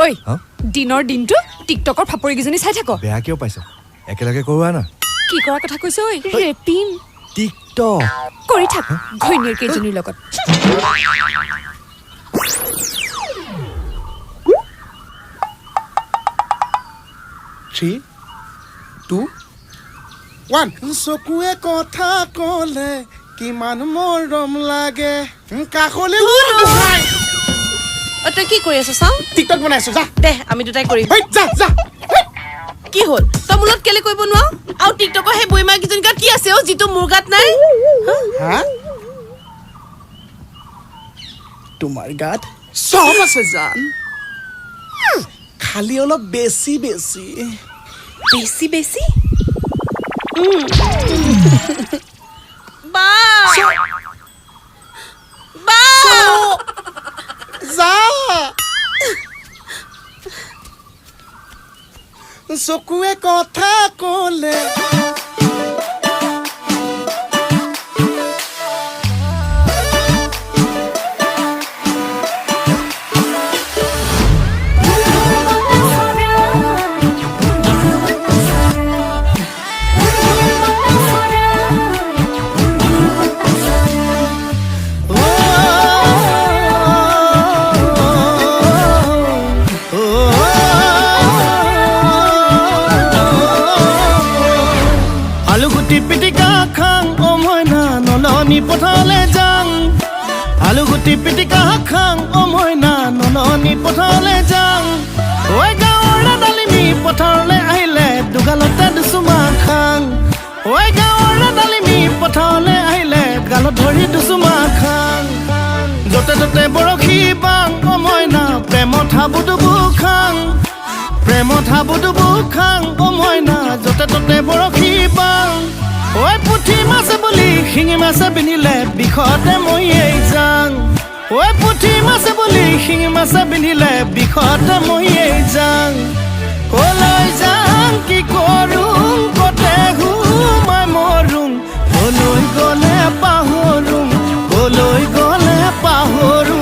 ঐ দিনৰ দিনটো টিকটকৰ ফাপৰি কিজনী চাই থাক বেয়া কিয় পাইছা একেলগে কৰোৱা না কি কৰাৰ কথা কৈছ ঐ ৰেপিং টিকটক কৰি থাক ঘৈণীয়েৰ কেইজনীৰ লগত 3 2 1 চকুৱে কথা ক'লে কিমান মৰম লাগে কাকলে তই কি কৰি আছ চাও টিকটক বনাইছো যা দে আমি দুটাই কৰিম যা যা কি হল তই মুলত কেলে কৰিব নোৱা আৰু টিকটকৰ হে বইমা কিজন গাত কি আছে ও জিতু মুৰগাত নাই হা তোমাৰ গাত সব আছে জান খালি অলপ বেছি বেছি বেছি বেছি বা বা যা চকুৱে কথা ক'লে পথাৰলে যাং আলুগুটি পিটিকা খাং ও মইনা নলনি পথাৰলে যাং ঐ গাঁৱৰ ডালিমি পথাৰলে আহিলে দুগালতে দুচুমা খাং ঐ গাঁৱৰ ডালিমি পথাৰলে আহিলে গালত ধৰি দুচুমা খাং যতে ততে বৰশী বাং ও মইনা প্ৰেমত হাবুডুবু খাং প্ৰেমত হাবুডুবু খাং ও মইনা যতে ততে বৰশী বাং ঐ পুঠি মাছ বুলি শিঙি মাছে পিন্ধিলে বিষতে মৰিয়েই যাং ঐ পুঠি মাছ বুলি শিঙি মাছে পিন্ধিলে বিষতে মৰিয়েই যাং কলৈ যাং কি কৰোঁ কতে ঘুমাই মৰোঁ কলৈ গ'লে পাহৰোঁ কলৈ গ'লে পাহৰোঁ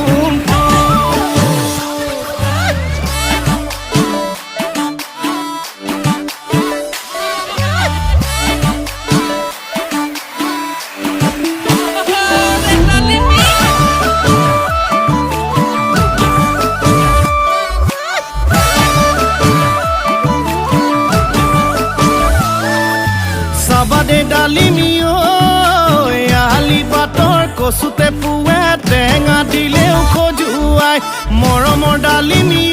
কচুতে পুৱে টেঙা দিলেও খজুৱাই মৰমৰ ডালিমি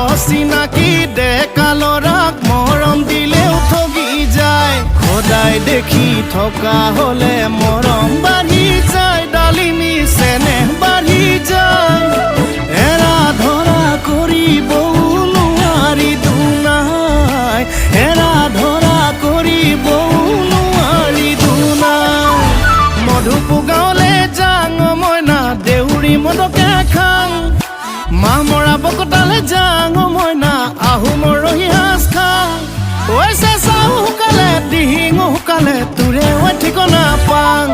অচিনাকি ডেকা ল'ৰাক মৰম দিলেও ঠগি যায় সদায় দেখি থকা হ'লে মৰম বাঢ়ি যায় ডালিমি চেনেহ বাঢ়ি যায় এৰা ধৰা কৰিবও নোৱাৰি দুনাই এৰা ধৰা কৰিবও নোৱাৰি দুনাই মধুপু গাঁৱলে যাং মইনা দেউৰী মদকে খাং মাহ মৰা বকতালে যাং মইনা আহোমৰ ৰহি সাজ খাং ঐ চেঁচাও শুকালে দিহিঙো শুকালে তোৰে ঐ ঠিকনা পাং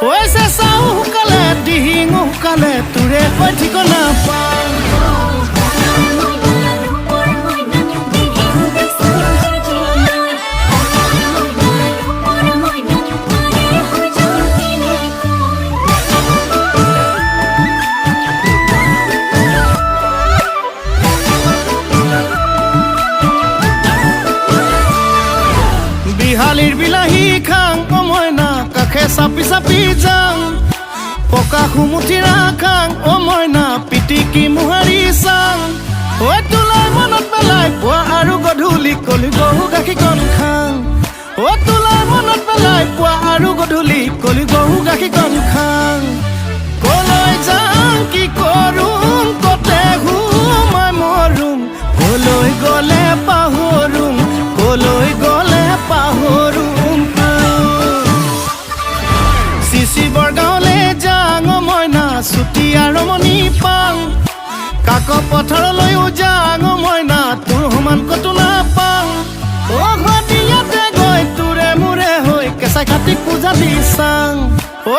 ঐ চেঁচাও শুকালে দিহিঙো শুকালে তোৰে ঐ ঠিকনা পাং বিহালীৰ বিলাহী খাং ও মইনা কাষে চাপি চাপি যাং পকা সুমুঠিৰা খাং ও মইনা পিটিকি মোহাৰি চাং ঐ তোলাই মনত পেলাই পুৱা আৰু গধূলি কলি গৰু গাখীৰকণ খাং ঐ তোলাই মনত পেলাই পুৱা আৰু গধূলি কলি গৰু গাখীৰকণ খাং কলৈ যাং কি কৰোঁ কতে ঘুমাই মৰোঁ কলৈ গ'লে পাহৰোঁ কলৈ গ'লে পাহৰোঁ শিৱৰ গাঁৱলে যাং মইনা চুতীয়া ৰমণী পাং কাক পথাৰলৈও যাং মইনা তোৰ সমান কতো নাপাং ইয়াতে গৈ তোৰে মোৰে হৈ কেঁচাই কাটি পূজা দি চাং ঐ